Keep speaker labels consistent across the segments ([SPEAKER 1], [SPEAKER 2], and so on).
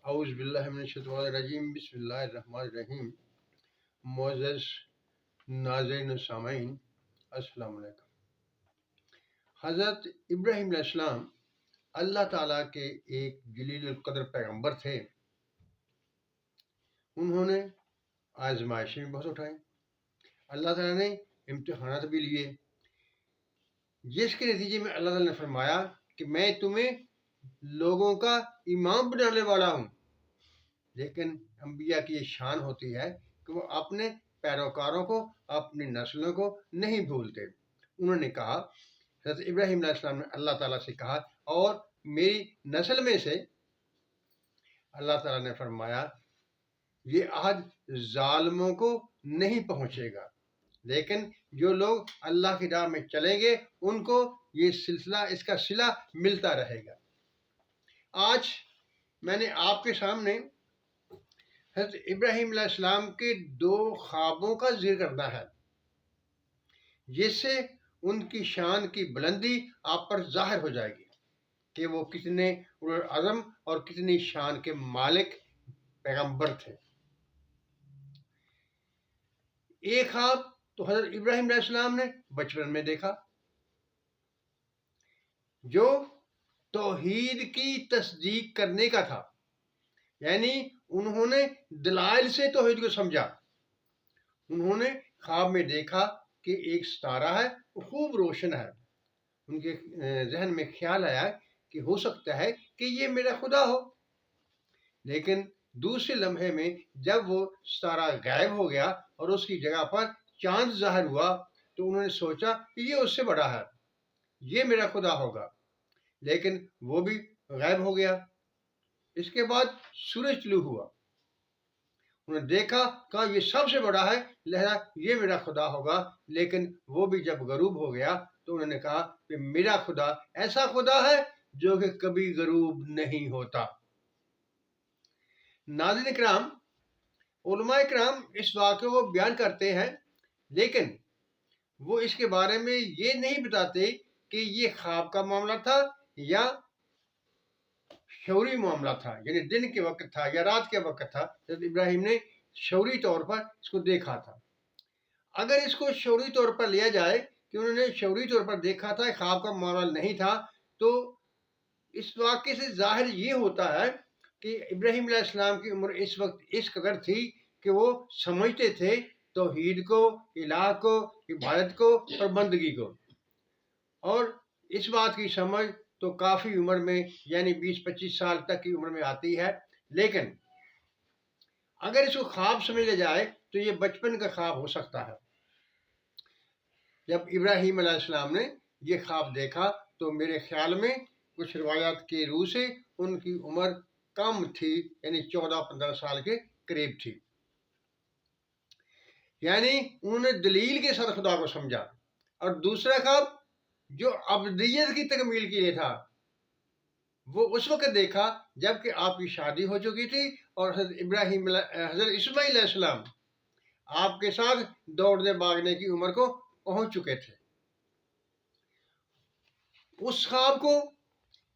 [SPEAKER 1] اعوذ باللہ من الشیطان الرجیم، بسم اللہ الرحمن الرحیم۔ معزز ناظرین و سامعین، السلام علیکم۔ حضرت ابراہیم علیہ السلام اللہ تعالیٰ کے ایک جلیل القدر پیغمبر تھے۔ انہوں نے آزمائشیں بھی بہت اٹھائیں، اللہ تعالیٰ نے امتحانات بھی لیے، جس کے نتیجے میں اللہ تعالیٰ نے فرمایا کہ میں تمہیں لوگوں کا امام بنانے والا ہوں۔ لیکن انبیاء کی یہ شان ہوتی ہے کہ وہ اپنے پیروکاروں کو، اپنی نسلوں کو نہیں بھولتے۔ انہوں نے کہا، حضرت ابراہیم علیہ السلام نے اللہ تعالیٰ سے کہا، اور میری نسل میں سے اللہ تعالیٰ نے فرمایا یہ عہد ظالموں کو نہیں پہنچے گا، لیکن جو لوگ اللہ کی راہ میں چلیں گے ان کو یہ سلسلہ، اس کا صلہ ملتا رہے گا۔ آج میں نے آپ کے سامنے حضرت ابراہیم علیہ السلام کے دو خوابوں کا ذکر کرنا ہے، جس سے ان کی شان کی بلندی آپ پر ظاہر ہو جائے گی کہ وہ کتنے عزم اور کتنی شان کے مالک پیغمبر تھے۔ ایک خواب تو حضرت ابراہیم علیہ السلام نے بچپن میں دیکھا، جو توحید کی تصدیق کرنے کا تھا، یعنی انہوں نے دلائل سے توحید کو سمجھا۔ انہوں نے خواب میں دیکھا کہ ایک ستارہ ہے، وہ خوب روشن ہے۔ ان کے ذہن میں خیال آیا کہ ہو سکتا ہے کہ یہ میرا خدا ہو، لیکن دوسرے لمحے میں جب وہ ستارہ غائب ہو گیا اور اس کی جگہ پر چاند ظاہر ہوا تو انہوں نے سوچا کہ یہ اس سے بڑا ہے، یہ میرا خدا ہوگا، لیکن وہ بھی غائب ہو گیا۔ اس کے بعد سورج طلوع ہوا، انہوں نے دیکھا، کہا یہ سب سے بڑا ہے، لہذا یہ میرا خدا ہوگا، لیکن وہ بھی جب غروب ہو گیا تو انہوں نے کہا کہ میرا خدا ایسا خدا ہے جو کہ کبھی غروب نہیں ہوتا۔ ناظرین کرام، علماء کرام اس واقعے کو بیان کرتے ہیں، لیکن وہ اس کے بارے میں یہ نہیں بتاتے کہ یہ خواب کا معاملہ تھا یا شعوری معاملہ تھا، یعنی دن کے وقت تھا یا رات کے وقت تھا۔ حضرت ابراہیم نے شعوری طور پر اس کو دیکھا تھا۔ اگر اس کو شعوری طور پر لیا جائے کہ انہوں نے شعوری طور پر دیکھا تھا، خواب کا معاملہ نہیں تھا، تو اس واقعے سے ظاہر یہ ہوتا ہے کہ ابراہیم علیہ السلام کی عمر اس وقت اس قدر تھی کہ وہ سمجھتے تھے توحید کو، الہ کو، عبادت کو اور بندگی کو، اور اس بات کی سمجھ تو کافی عمر میں، یعنی 20-25 سال تک کی عمر میں آتی ہے۔ لیکن اگر اس کو خواب سمجھ لیا جائے تو یہ بچپن کا خواب ہو سکتا ہے۔ جب ابراہیم علیہ السلام نے یہ خواب دیکھا تو میرے خیال میں کچھ روایات کے روح سے ان کی عمر کم تھی، یعنی 14-15 سال کے قریب تھی۔ یعنی انہوں نے دلیل کے ساتھ خدا کو سمجھا۔ اور دوسرا خواب جو ابدیت کی تکمیل کے لیے تھا، وہ اس وقت دیکھا جب کہ آپ کی شادی ہو چکی تھی اور حضرت اسماعیل علیہ السلام آپ کے ساتھ دوڑنے بھاگنے کی عمر کو پہنچ چکے تھے۔ اس خواب کو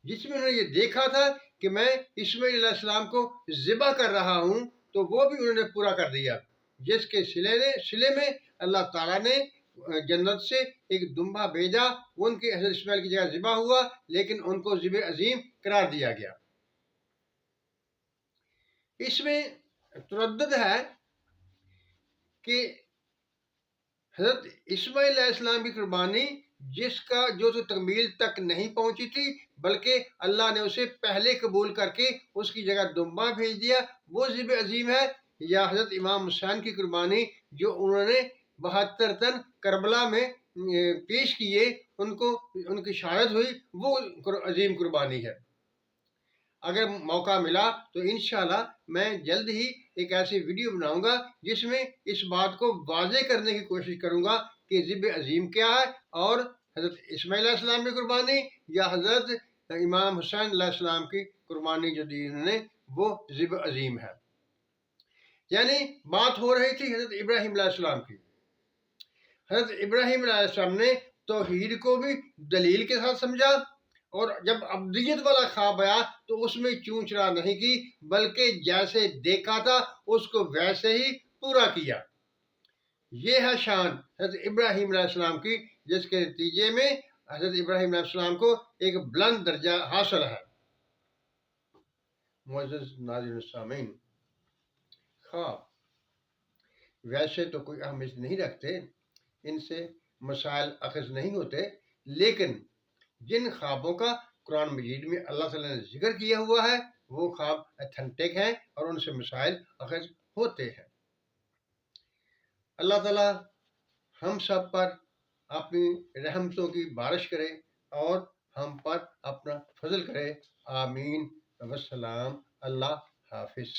[SPEAKER 1] جس میں انہوں نے یہ دیکھا تھا کہ میں اسماعیل علیہ السلام کو ذبح کر رہا ہوں، تو وہ بھی انہوں نے پورا کر دیا، جس کے صلے میں اللہ تعالیٰ نے جنت سے ایک دمبا بھیجا، ان کے حضرت اسماعیل کی جگہ ذبح ہوا، لیکن ان کو ذبح عظیم قرار دیا گیا۔ اس میں تردد ہے کہ حضرت اسماعیل علیہ السلام کی قربانی جو تو تکمیل تک نہیں پہنچی تھی، بلکہ اللہ نے اسے پہلے قبول کر کے اس کی جگہ دمبا بھیج دیا، وہ ذبح عظیم ہے، یا حضرت امام حسین کی قربانی جو انہوں نے 72 تن کربلا میں پیش کیے، ان کی شہادت ہوئی، وہ عظیم قربانی ہے۔ اگر موقع ملا تو انشاءاللہ میں جلد ہی ایک ایسی ویڈیو بناؤں گا جس میں اس بات کو واضح کرنے کی کوشش کروں گا کہ ذبح عظیم کیا ہے، اور حضرت اسماعیل علیہ السلام کی قربانی یا حضرت امام حسین علیہ السلام کی قربانی جو دی انہوں نے، وہ ذبح عظیم ہے۔ یعنی بات ہو رہی تھی حضرت ابراہیم علیہ السلام کی۔ حضرت ابراہیم علیہ السلام نے توحید کو بھی دلیل کے ساتھ سمجھا اور جب ابدیت والا خواب آیا تو اس میں چون چرا نہیں کی، بلکہ جیسے دیکھا تھا اس کو ویسے ہی پورا کیا۔ یہ ہے شان حضرت ابراہیم علیہ السلام کی، جس کے نتیجے میں حضرت ابراہیم علیہ السلام کو ایک بلند درجہ حاصل ہے۔ معزز ناظرین السامعین، خواب ویسے تو کوئی اہمیت نہیں رکھتے، ان سے مسائل اخذ نہیں ہوتے، لیکن جن خوابوں کا قرآن مجید میں اللہ تعالیٰ نے ذکر کیا ہوا ہے وہ خواب اتھینٹک ہیں اور ان سے مسائل اخذ ہوتے ہیں۔ اللہ تعالیٰ ہم سب پر اپنی رحمتوں کی بارش کرے اور ہم پر اپنا فضل کرے، آمین، والسلام، اللہ حافظ۔